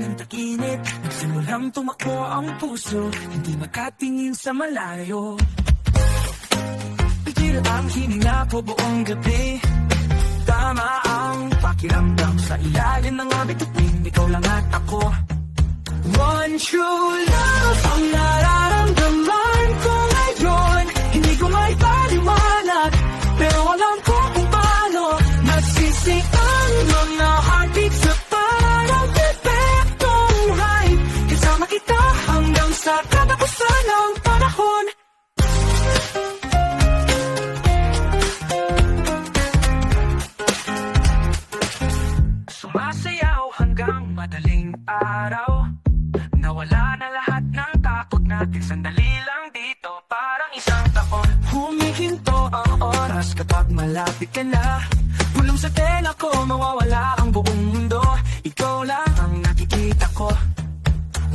ng takinip. Nagsimulang tumakbo ang puso, hindi makatingin sa malayo. Pigil ang hininga ko buong gabi. Tama ang pakiramdam sa ilalim ng aming tupin. Ikaw lang at ako. One true love ang nararamdaman ko ngayon. Hindi ko maipaliwanag, pero alam ko kung paano. Nagsising ang mga heartbeats na parang perfectong rhyme. Kasama kita hanggang sa katapusan ng panahon. Sumasayaw hanggang madaling araw. Nawala na lahat ng takot natin. Sandali lang dito, parang isang taon. Humihinto ang oras kapag malapit ka na. Pulong sa tela ko, mawawala ang buong mundo. Ikaw lang ang nakikita ko.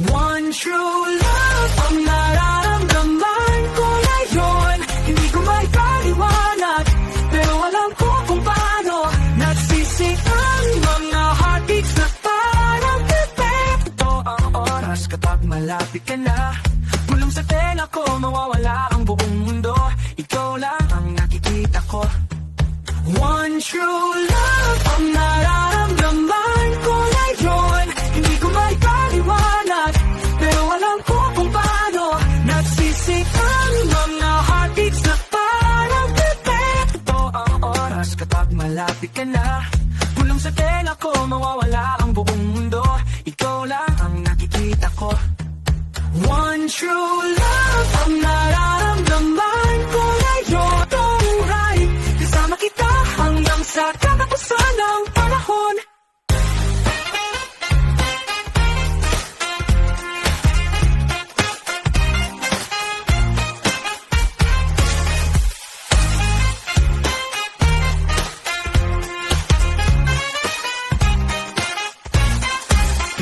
One true love ang nararamdaman ko ngayon. Hindi ko maipaliwanag, pero alam ko kung paano. Nagsising ang mga heartbeats na parang perfecto ang oras kapag malapit ka na. Pulong sa tela ko, mawawala ang buong mundo. Ikaw lang ang nakikita ko. One true love ang nararamdaman ko ngayon. Hindi ko maipaliwanag, pero alam ko kung paano. Nagsising ang mga heartbeats na parang perfecto ang oras kapag malapit ka na. Pulong sa tela ko, mawawala ang buong mundo. Ikaw lang ang nakikita ko. One true love ang nararamdaman ko ngayon. Itong right, kasama kita hanggang sa katapusan ng panahon.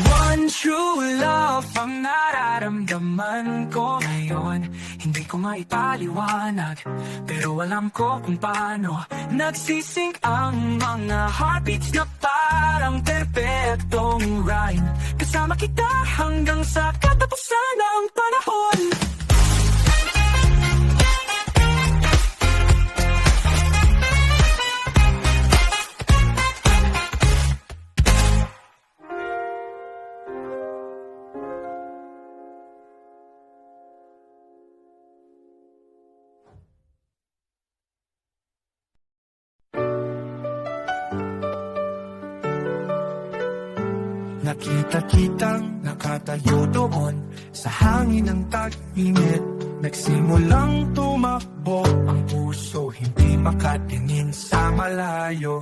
One true love ang nararamdaman ko ngayon. Hindi ko maipaliwanag, pero alam ko kung paano. Nagsising ang mga heartbeats na parang perfectong rhyme. Kasama kita hanggang sa katapusan ng panahon. Nakita-kitang nakatayo doon sa hangin ng tag-init. Nagsimulang tumakbo ang puso, hindi makatingin sa malayo.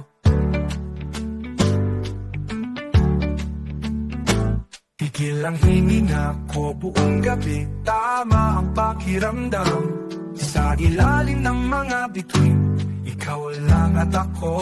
Tigil ang hininga ko buong gabi. Tama ang pakiramdam sa ilalim ng mga bituin. Ikaw lang at ako.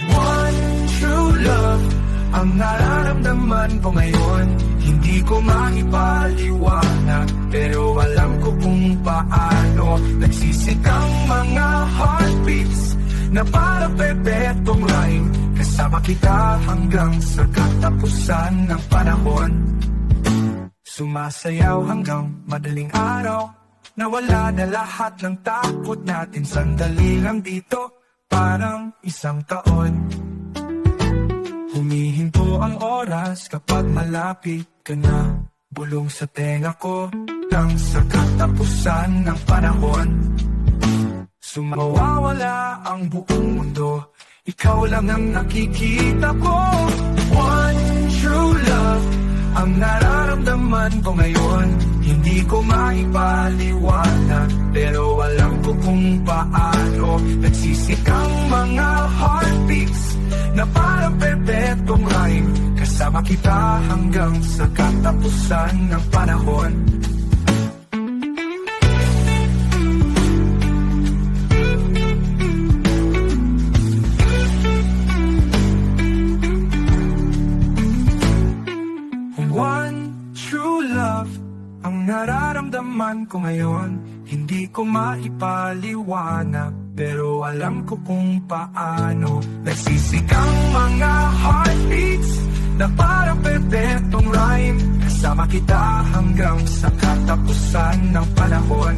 One true love ang nararamdaman ko ngayon. Hindi ko maipaliwanag, pero alam ko kung paano. Nagsisikang mga heartbeats na parang perfectong rhyme. Kasama kita hanggang sa katapusan ng panahon. Sumasayaw hanggang madaling araw. Nawala na lahat ng takot natin. Sandali lang dito, parang isang taon. Humihinto ang oras kapag malapit ka na. Bulong sa tenga ko hanggang sa katapusan ng panahon. Sumawawala ang buong mundo. Ikaw lang ang nakikita ko. One true love ang nararamdaman ko ngayon. Hindi ko maipaliwanag, pero alam ko kung paano. Nagsisikang mga heartbeats na parang perfectong rhyme. Kasama kita hanggang sa katapusan ng panahon. One true love ang nararamdaman ko ngayon. Hindi ko maipaliwanag, pero alam ko kung paano. Nagsisikang mga heartbeats na parang perpetuong rhyme. Kasama kita hanggang sa katapusan ng panahon.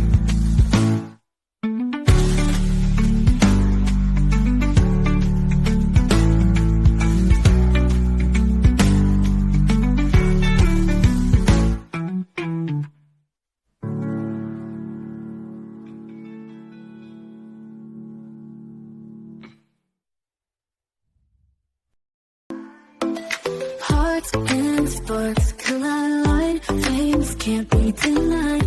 Hearts and sparks collide, flames can't be denied.